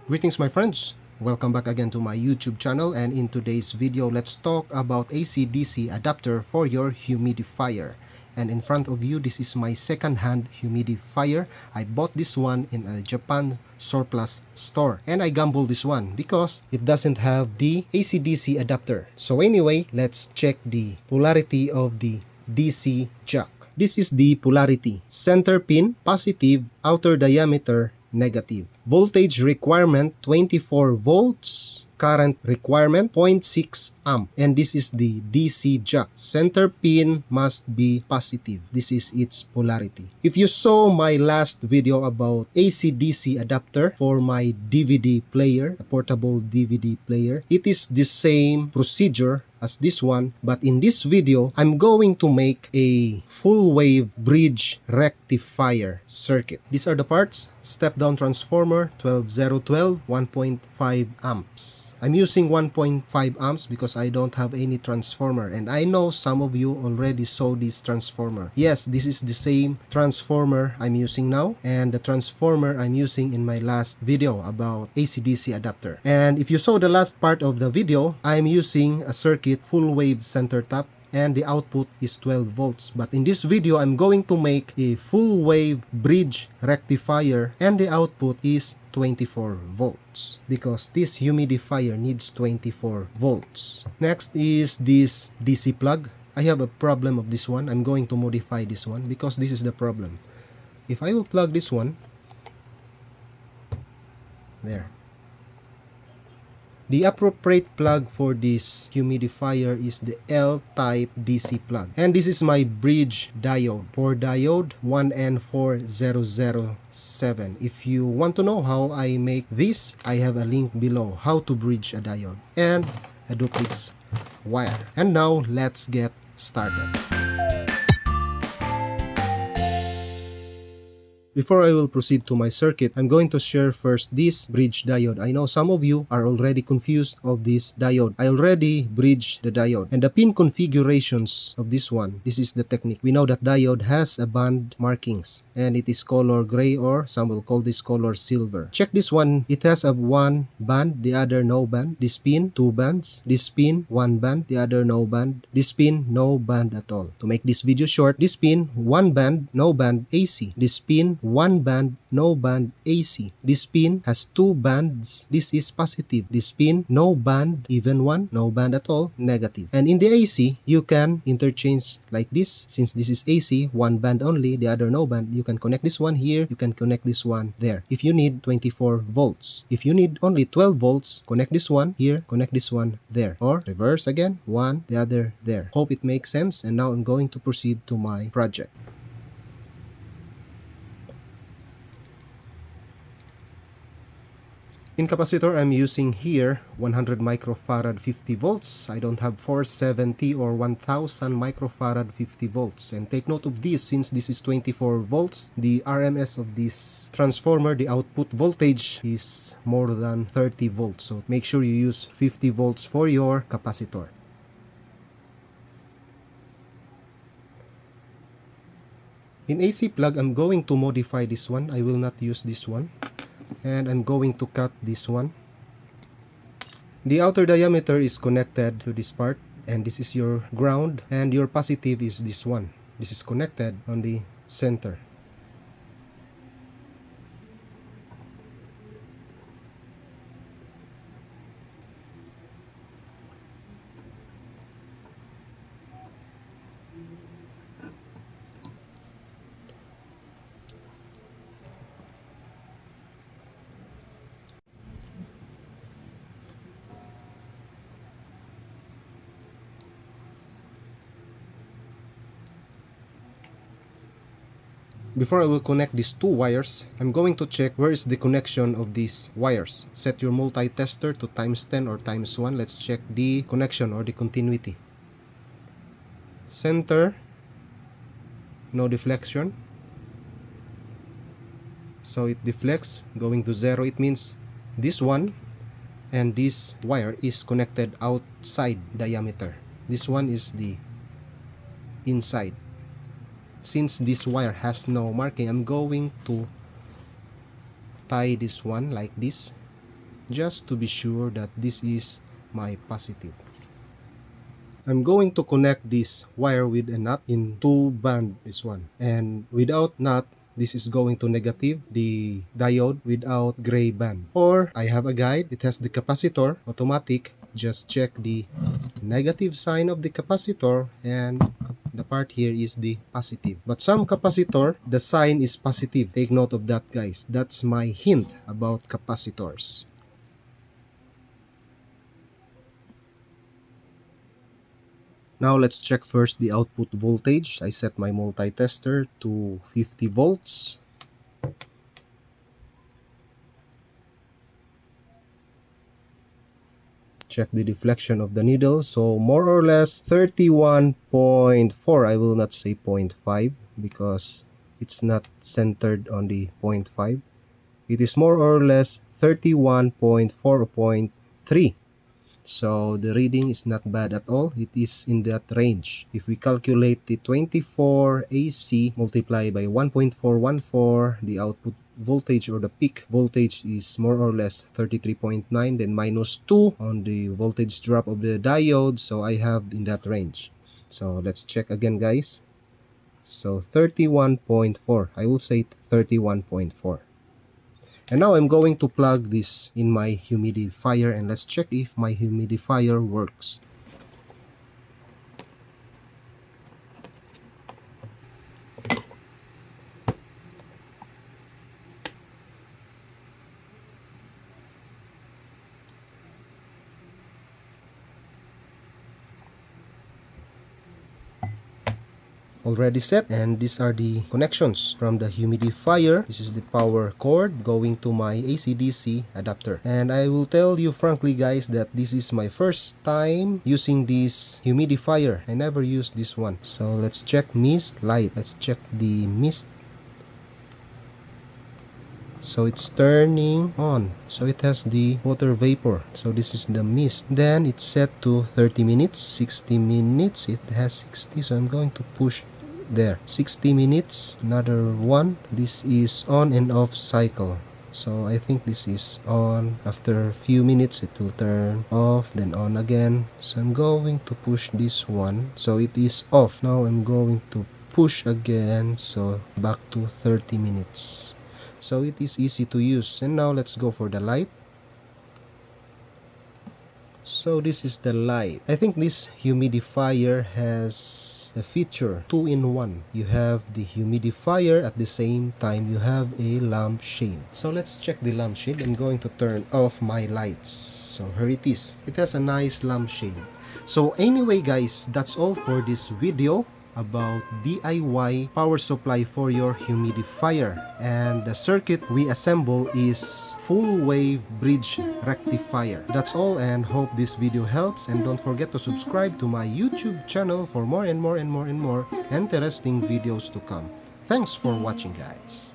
Greetings my friends! Welcome back again to my YouTube channel, and in today's video let's talk about AC/DC adapter for your humidifier. And in front of you, this is my second-hand humidifier. I bought this one in a Japan surplus store, and I gambled this one because it doesn't have the AC/DC adapter. So anyway, let's check the polarity of the DC jack. This is the polarity: center pin positive, outer diameter negative. Voltage requirement 24 volts, current requirement 0.6 amp, and this is the DC jack. Center pin must be positive. This is its polarity. If you saw my last video about AC/DC adapter for my DVD player, a portable DVD player, it is the same procedure as this one, but in this video I'm going to make a full wave bridge rectifier circuit. These are the parts: step down transformer 12012, 1.5 amps. I'm using 1.5 amps because I don't have any transformer, and I know some of you already saw this transformer. Yes, this is the same transformer I'm using now, and the transformer I'm using in my last video about AC/DC adapter. And if you saw the last part of the video, I'm using a circuit full wave center tap, and the output is 12 volts. But in this video, I'm going to make a full wave bridge rectifier, and the output is 24 volts because this humidifier needs 24 volts. Next is this DC plug. I have a problem of this one. I'm going to modify this one because this is the problem. If I will plug this one there, the appropriate plug for this humidifier is the L-type DC plug. And this is my bridge diode, for diode 1N4007. If you want to know how I make this, I have a link below, how to bridge a diode, and a duplex wire. And now let's get started. Before I will proceed to my circuit, I'm going to share first this bridge diode. I know some of you are already confused of this diode. I already bridged the diode. And the pin configurations of this one, this is the technique. We know that diode has a band markings, and it is color gray, or some will call this color silver. Check this one. It has a one band, the other no band. This pin, two bands. This pin, one band, the other no band. This pin, no band at all. To make this video short, this pin, one band, no band, AC. This pin, one band, no band, AC. This pin has two bands. This is positive. This pin, no band, even one, no band at all, negative. And in the AC, you can interchange like this. Since this is AC, one band only, the other no band, you can connect this one here, you can connect this one there. If you need 24 volts. If you need only 12 volts, connect this one here, connect this one there. Or reverse again, one, the other there. Hope it makes sense. And now I'm going to proceed to my project. In capacitor, I'm using here 100 microfarad 50 volts. I don't have 470 or 1000 microfarad 50 volts. And take note of this, since this is 24 volts, the RMS of this transformer, the output voltage, is more than 30 volts. So make sure you use 50 volts for your capacitor. In AC plug, I'm going to modify this one. I will not use this one. And I'm going to cut this one. The outer diameter is connected to this part, and this is your ground, and your positive is this one. This is connected on the center. Before I will connect these two wires, I'm going to check where is the connection of these wires. Set your multi-tester to ×10 or ×1. Let's check the connection or the continuity. Center, no deflection. So it deflects, going to 0. It means this one and this wire is connected outside diameter. This one is the inside. Since this wire has no marking, I'm going to tie this one like this, just to be sure that this is my positive. I'm going to connect this wire with a nut in 2-band, this one. And without nut, this is going to negative, the diode without gray band. Or I have a guide, it has the capacitor, automatic. Just check the negative sign of the capacitor and the part here is the positive. But some capacitor, the sign is positive. Take note of that, guys. That's my hint about capacitors. Now let's check first the output voltage. I set my multi-tester to 50 volts. Check the deflection of the needle. So more or less 31.4. I will not say 0.5 because it's not centered on the 0.5. It is more or less 31.4 or 0.3. So the reading is not bad at all. It is in that range. If we calculate the 24 AC multiply by 1.414, the output voltage or the peak voltage is more or less 33.9, then minus 2 on the voltage drop of the diode. So I have in that range. So let's check again, guys. So 31.4. I will say 31.4. And now I'm going to plug this in my humidifier and let's check if my humidifier works. Already set, and these are the connections from the humidifier. This is the power cord going to my AC/DC adapter, and I will tell you frankly, guys, that this is my first time using this humidifier. I never used this one. So let's check mist, light. Let's check the mist. So it's turning on, so it has the water vapor. So this is the mist. Then it's set to 30 minutes, 60 minutes. It has 60, so I'm going to push there. 60 minutes, another one. This is on and off cycle. So I think this is on. After a few minutes it will turn off, then on again. So I'm going to push this one. So it is off. Now I'm going to push again, so back to 30 minutes. So it is easy to use. And now let's go for the light. So this is the light. I think this humidifier has a feature 2-in-1. You have the humidifier, at the same time you have a lampshade. So let's check the lampshade. I'm going to turn off my lights. So here it is. It has a nice lampshade. So anyway, guys, that's all for this video about DIY power supply for your humidifier. And the circuit we assemble is full wave bridge rectifier. That's all, and hope this video helps, and don't forget to subscribe to my YouTube channel for more and more interesting videos to come. Thanks for watching, guys.